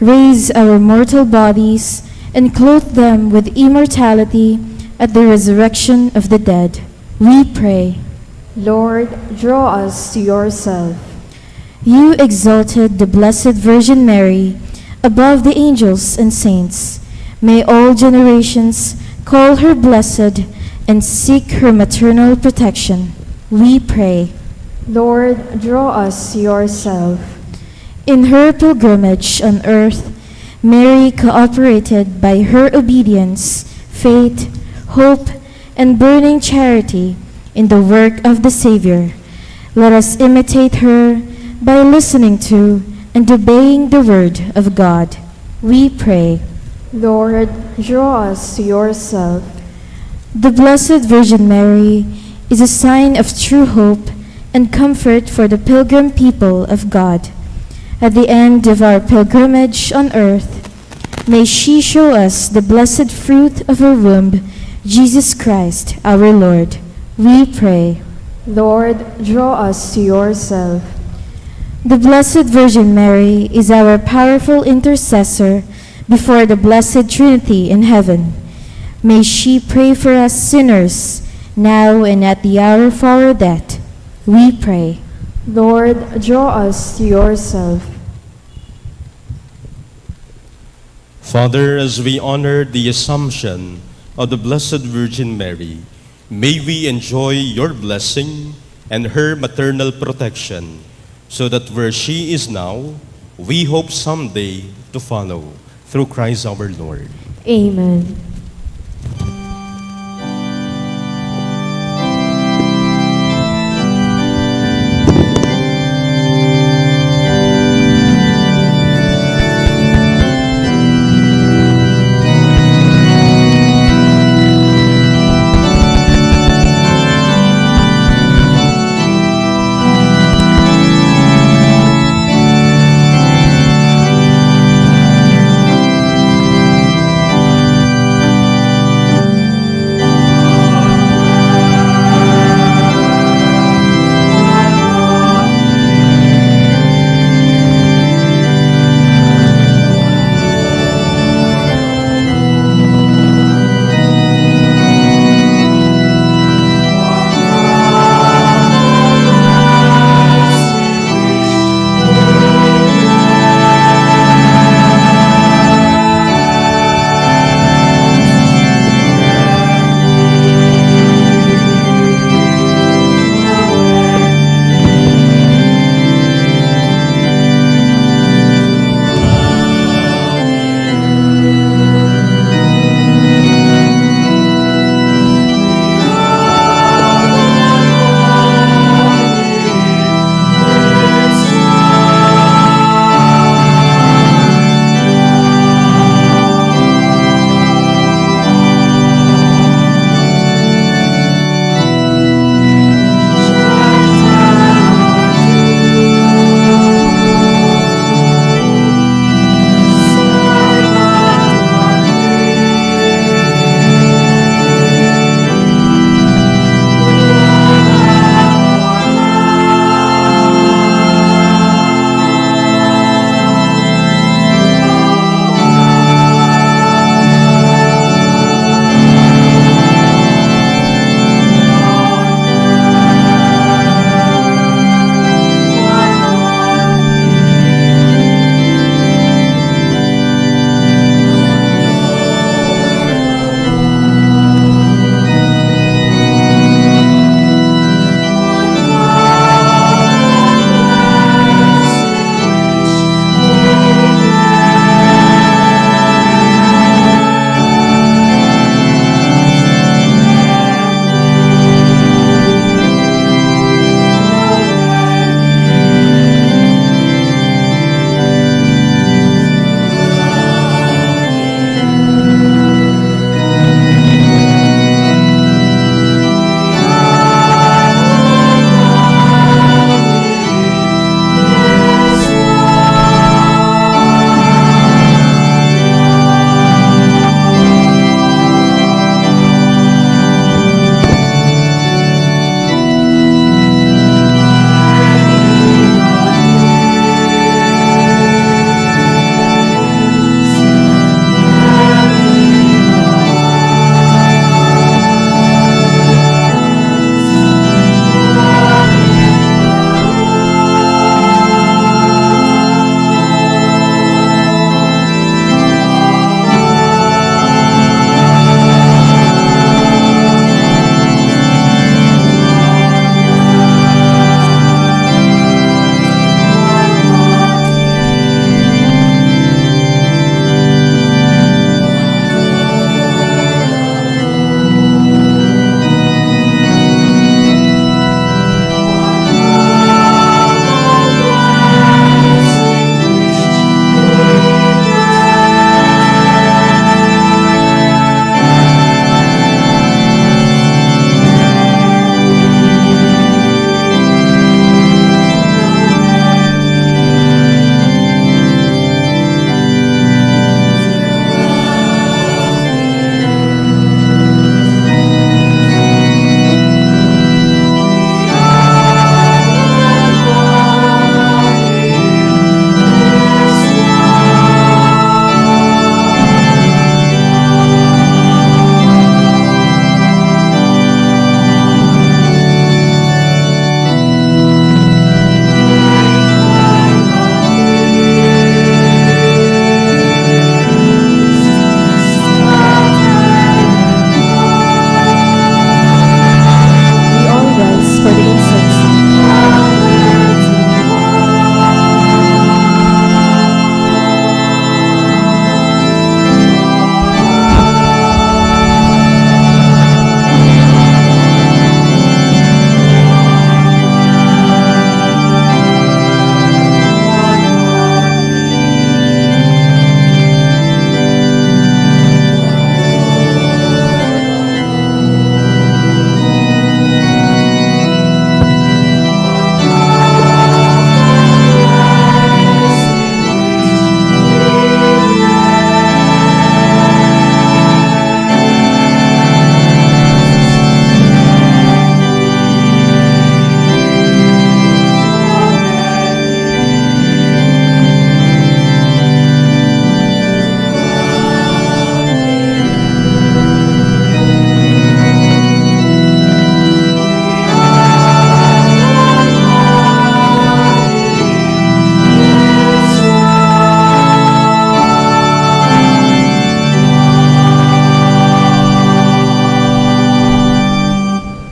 Raise our mortal bodies and clothe them with immortality at the resurrection of the dead. We pray. Lord, draw us to yourself. You exalted the Blessed Virgin Mary above the angels and saints. May all generations call her blessed and seek her maternal protection. We pray. Lord, draw us to yourself. In her pilgrimage on earth, Mary cooperated by her obedience, faith, hope, and burning charity in the work of the Savior. Let us imitate her by listening to and obeying the word of God. We pray. Lord, draw us to yourself. The Blessed Virgin Mary is a sign of true hope and comfort for the pilgrim people of God. At the end of our pilgrimage on earth, may she show us the blessed fruit of her womb, Jesus Christ, our Lord. We pray. Lord, draw us to yourself. The Blessed Virgin Mary is our powerful intercessor before the Blessed Trinity in heaven. May she pray for us sinners, now and at the hour of our death. We pray. Lord, draw us to yourself. Father, as we honor the Assumption of the Blessed Virgin Mary, may we enjoy your blessing and her maternal protection, so that where she is now, we hope someday to follow, through Christ our Lord. Amen.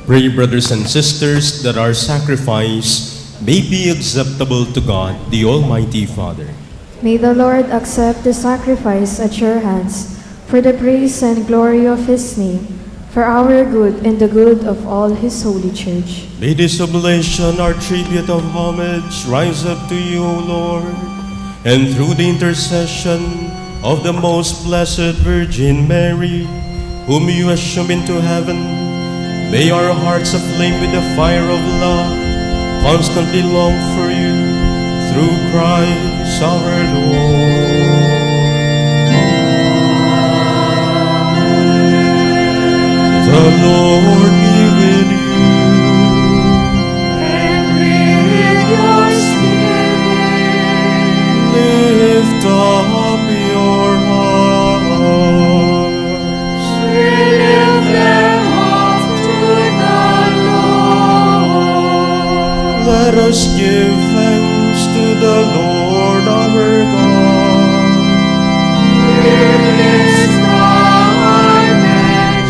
Pray, brothers and sisters, that our sacrifice may be acceptable to God, the Almighty Father. May the Lord accept the sacrifice at your hands for the praise and glory of his name, for our good and the good of all his holy church. May this oblation, our tribute of homage, rise up to you, O Lord, and through the intercession of the most blessed Virgin Mary, whom you assume into heaven, may our hearts aflame with the fire of love constantly long for you, through Christ our Lord. The Lord be with you. And with your spirit. Lift up your hearts. We lift them up to the Lord. Let us give thanks to the Lord our God. It is right and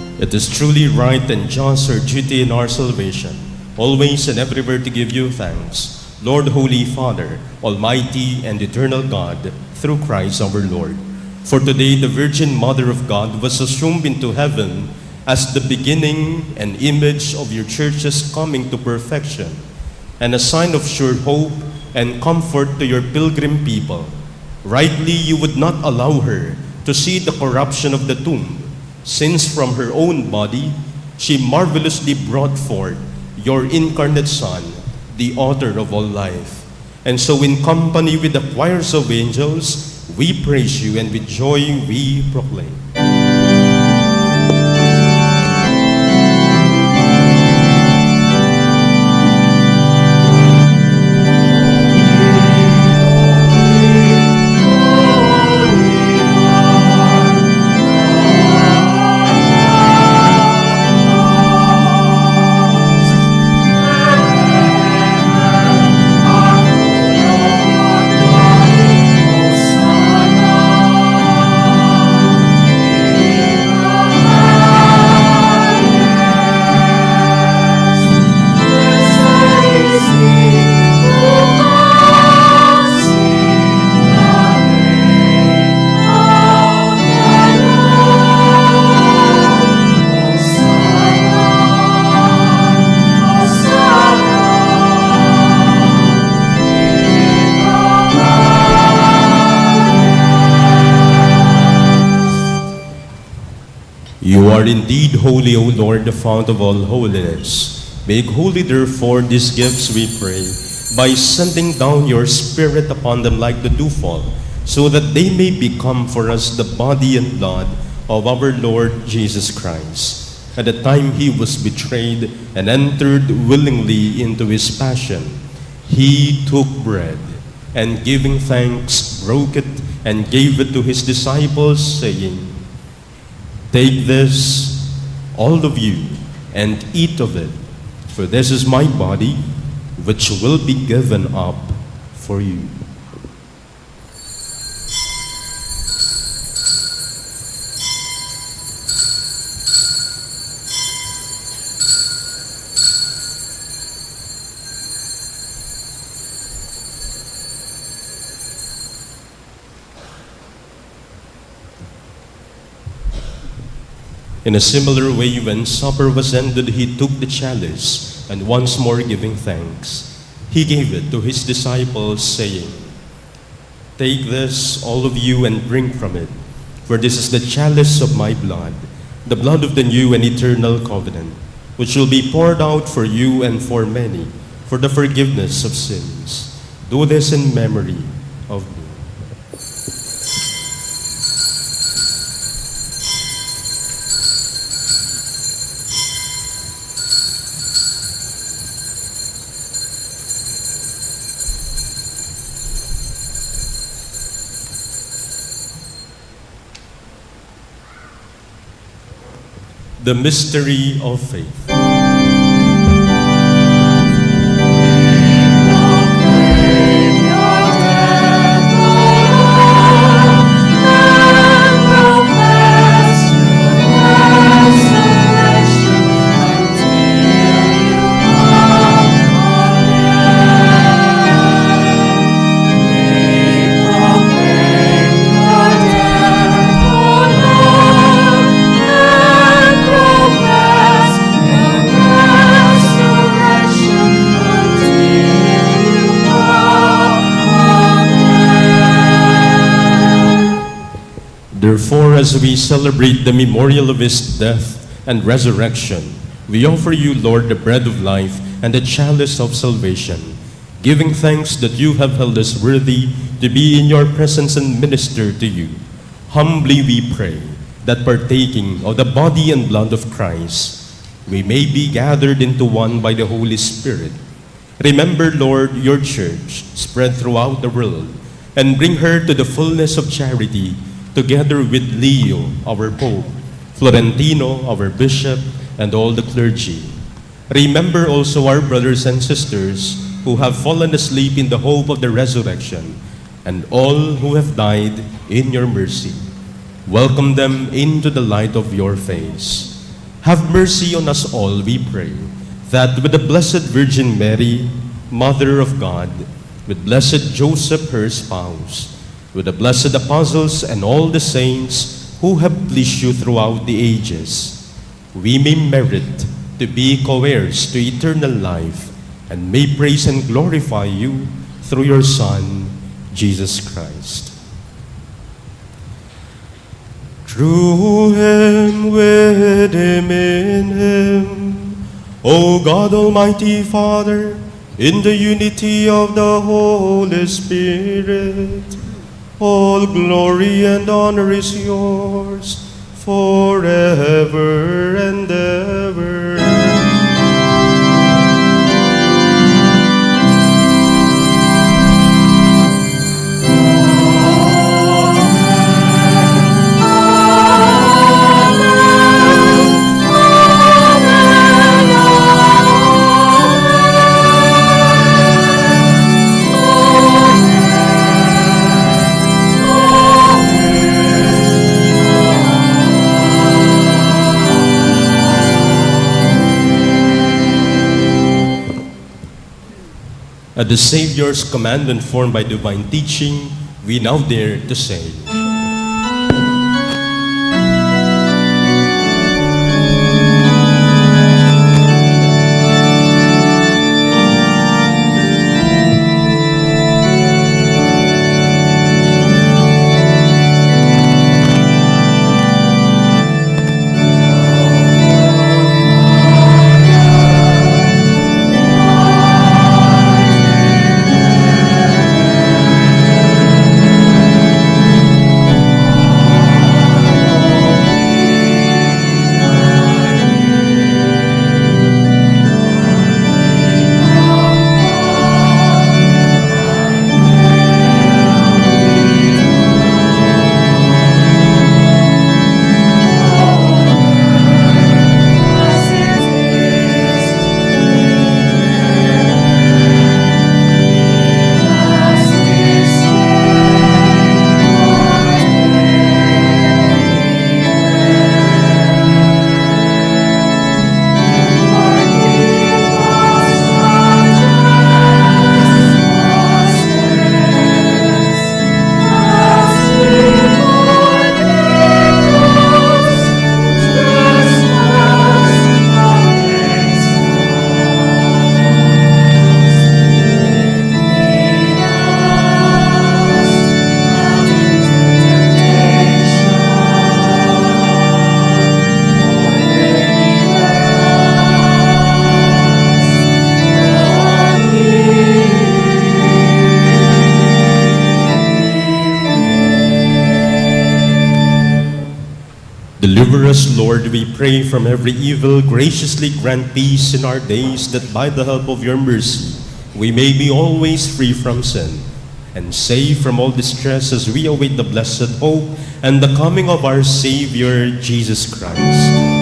just. It is truly right and just, our duty in our salvation, always and everywhere to give you thanks, Lord, Holy Father, Almighty and eternal God, through Christ our Lord. For today the Virgin Mother of God was assumed into heaven as the beginning and image of your church's coming to perfection, and a sign of sure hope and comfort to your pilgrim people. Rightly you would not allow her to see the corruption of the tomb, since from her own body she marvelously brought forth your incarnate Son, the author of all life. And so in company with the choirs of angels, we praise you, and with joy we proclaim. You are indeed holy, O Lord, the fount of all holiness. Make holy, therefore, these gifts, we pray, by sending down your Spirit upon them like the dewfall, so that they may become for us the body and blood of our Lord Jesus Christ. At the time he was betrayed and entered willingly into his passion, he took bread, and giving thanks, broke it, and gave it to his disciples, saying, "Take this, all of you, and eat of it, for this is my body, which will be given up for you." In a similar way, when supper was ended, he took the chalice, and once more giving thanks, he gave it to his disciples, saying, "Take this, all of you, and drink from it, for this is the chalice of my blood, the blood of the new and eternal covenant, which will be poured out for you and for many, for the forgiveness of sins. Do this in memory of me." The mystery of faith. Proclaim your death, O Lord, and profess your as we celebrate the memorial of his death and resurrection, we offer you, Lord, the bread of life and the chalice of salvation, giving thanks that you have held us worthy to be in your presence and minister to you. Humbly we pray that partaking of the body and blood of Christ, we may be gathered into one by the Holy Spirit. Remember, Lord, your church spread throughout the world, and bring her to the fullness of charity, together with Leo, our Pope, Florentino, our Bishop, and all the clergy. Remember also our brothers and sisters who have fallen asleep in the hope of the resurrection, and all who have died in your mercy. Welcome them into the light of your face. Have mercy on us all, we pray, that with the Blessed Virgin Mary, Mother of God, with blessed Joseph, her spouse, with the blessed apostles and all the saints who have pleased you throughout the ages, we may merit to be co-heirs to eternal life, and may praise and glorify you through your Son, Jesus Christ. Through him, with him, in him, O God, Almighty Father, in the unity of the Holy Spirit, all glory and honor is yours forever and ever. At the Savior's command and formed by divine teaching, we now dare to say, Deliver us, Lord, we pray, from every evil. Graciously grant peace in our days, that by the help of your mercy we may be always free from sin, and safe from all distress as we await the blessed hope and the coming of our Savior, Jesus Christ.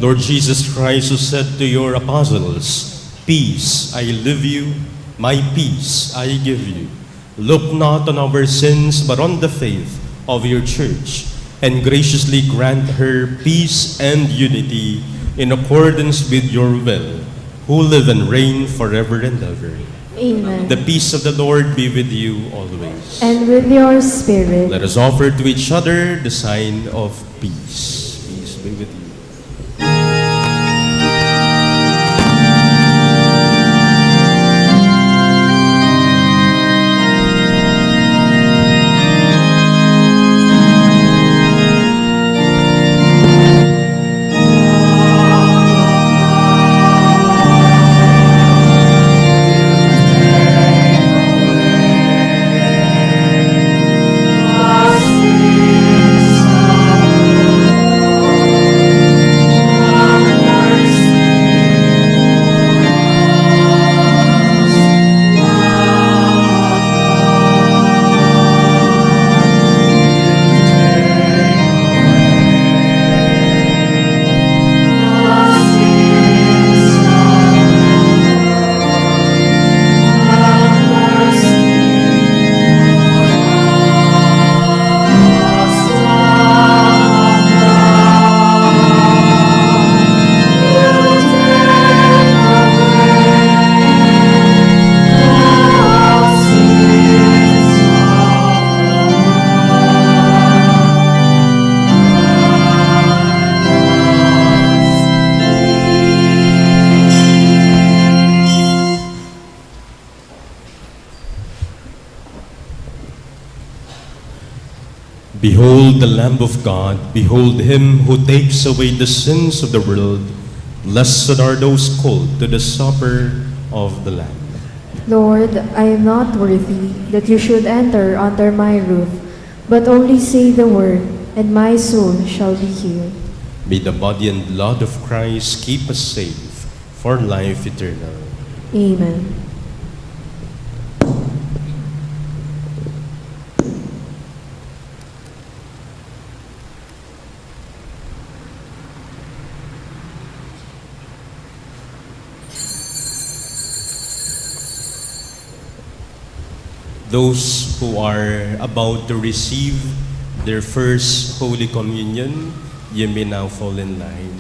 Lord Jesus Christ, who said to your apostles, "Peace I leave you, My peace I give you. Look not on our sins, but on the faith of your church, and graciously grant her peace and unity in accordance with your will, who live and reign forever and ever. Amen. The peace of the Lord be with you always. And with your spirit. Let us offer to each other the sign of peace. Peace be with you. Behold the Lamb of God, behold him who takes away the sins of the world. Blessed are those called to the supper of the Lamb. Lord, I am not worthy that you should enter under my roof, but only say the word, and my soul shall be healed. May the body and blood of Christ keep us safe for life eternal. Amen. Those who are about to receive their first Holy Communion, you may now fall in line.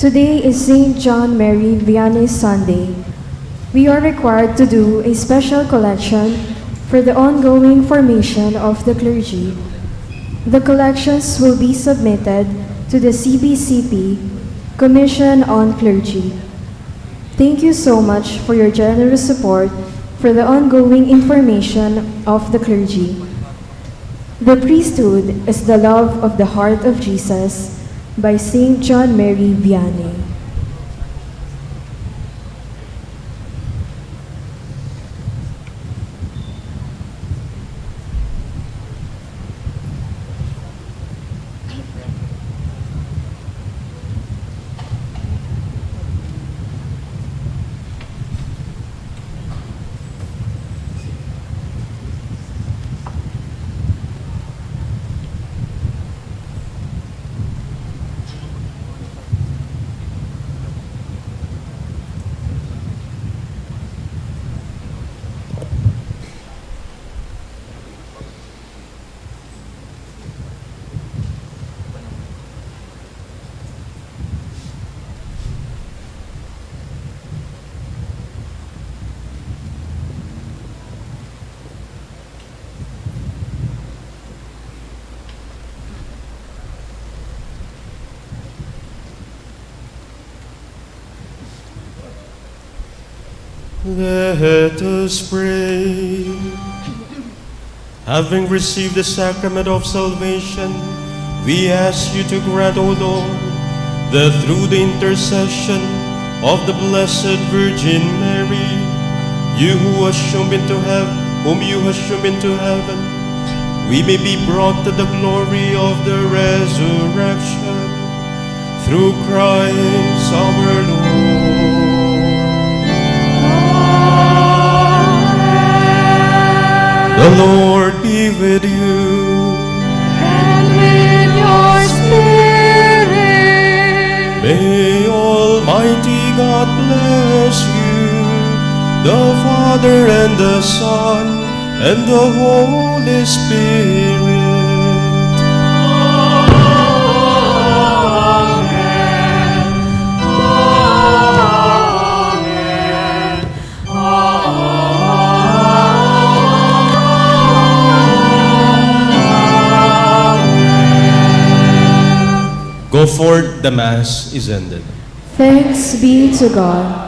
Today is St. John Mary Vianney Sunday. We are required to do a special collection for the ongoing formation of the clergy. The collections will be submitted to the CBCP, Commission on Clergy. Thank you so much for your generous support for the ongoing information of the clergy. The priesthood is the love of the heart of Jesus by St. John Mary Vianney. Let us pray. Having received the sacrament of salvation, we ask you to grant, O Lord, that through the intercession of the Blessed Virgin Mary, whom you have shown into heaven, we may be brought to the glory of the resurrection. Through Christ our Lord. The Lord be with you. And with your spirit. May Almighty God bless you, the Father and the Son and the Holy Spirit. Go forth, the Mass is ended. Thanks be to God.